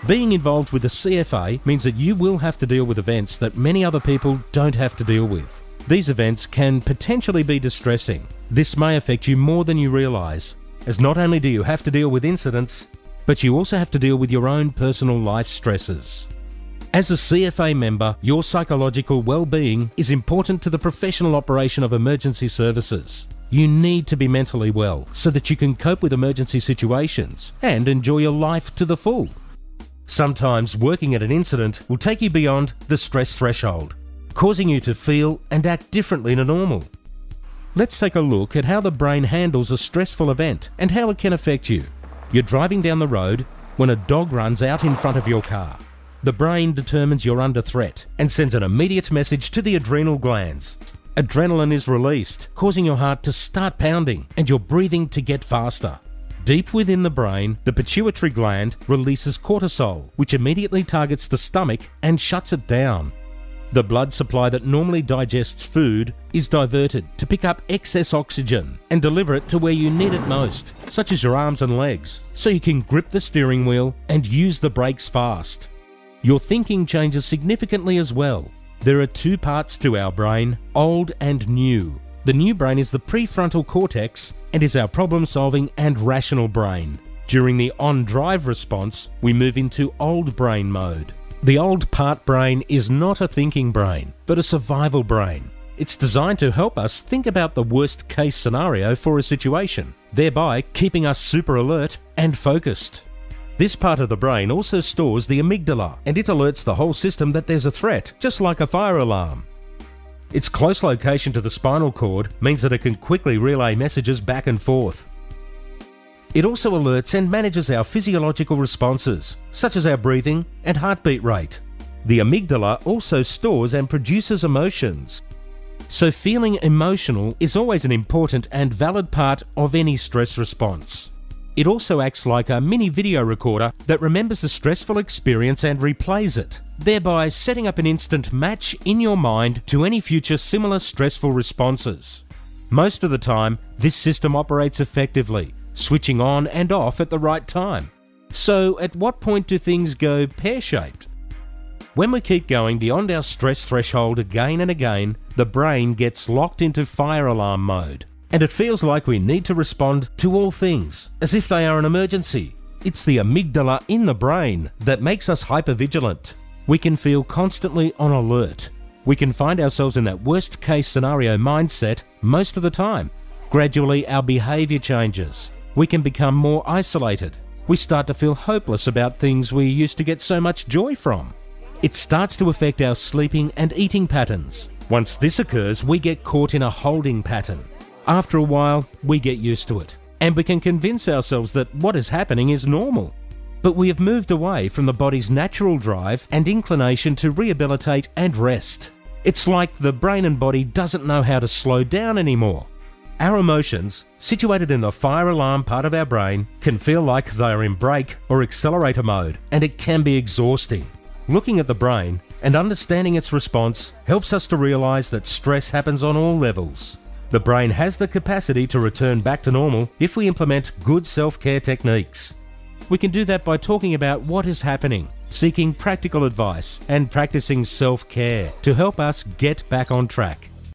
Being involved with the CFA means that you will have to deal with events that many other people don't have to deal with. These events can potentially be distressing. This may affect you more than you realise, as not only do you have to deal with incidents, but you also have to deal with your own personal life stresses. As a CFA member, your psychological well-being is important to the professional operation of emergency services. You need to be mentally well so that you can cope with emergency situations and enjoy your life to the full. Sometimes working at an incident will take you beyond the stress threshold, causing you to feel and act differently to normal. Let's take a look at how the brain handles a stressful event and how it can affect you. You're driving down the road when a dog runs out in front of your car. The brain determines you're under threat and sends an immediate message to the adrenal glands. Adrenaline is released, causing your heart to start pounding and your breathing to get faster. Deep within the brain, the pituitary gland releases cortisol, which immediately targets the stomach and shuts it down. The blood supply that normally digests food is diverted to pick up excess oxygen and deliver it to where you need it most, such as your arms and legs, so you can grip the steering wheel and use the brakes fast. Your thinking changes significantly as well. There are two parts to our brain, old and new. The new brain is the prefrontal cortex and is our problem-solving and rational brain. During the on-drive response, we move into old brain mode. The old part brain is not a thinking brain, but a survival brain. It's designed to help us think about the worst-case scenario for a situation, thereby keeping us super alert and focused. This part of the brain also stores the amygdala, and it alerts the whole system that there's a threat, just like a fire alarm. Its close location to the spinal cord means that it can quickly relay messages back and forth. It also alerts and manages our physiological responses, such as our breathing and heartbeat rate. The amygdala also stores and produces emotions. So feeling emotional is always an important and valid part of any stress response. It also acts like a mini video recorder that remembers the stressful experience and replays it, thereby setting up an instant match in your mind to any future similar stressful responses. Most of the time, this system operates effectively, switching on and off at the right time. So, at what point do things go pear-shaped? When we keep going beyond our stress threshold again and again, the brain gets locked into fire alarm mode. And it feels like we need to respond to all things, as if they are an emergency. It's the amygdala in the brain that makes us hypervigilant. We can feel constantly on alert. We can find ourselves in that worst-case scenario mindset most of the time. Gradually, our behaviour changes. We can become more isolated. We start to feel hopeless about things we used to get so much joy from. It starts to affect our sleeping and eating patterns. Once this occurs, we get caught in a holding pattern. After a while, we get used to it, and we can convince ourselves that what is happening is normal. But we have moved away from the body's natural drive and inclination to rehabilitate and rest. It's like the brain and body doesn't know how to slow down anymore. Our emotions, situated in the fire alarm part of our brain, can feel like they are in brake or accelerator mode, and it can be exhausting. Looking at the brain and understanding its response helps us to realize that stress happens on all levels. The brain has the capacity to return back to normal if we implement good self-care techniques. We can do that by talking about what is happening, seeking practical advice, and practicing self-care to help us get back on track.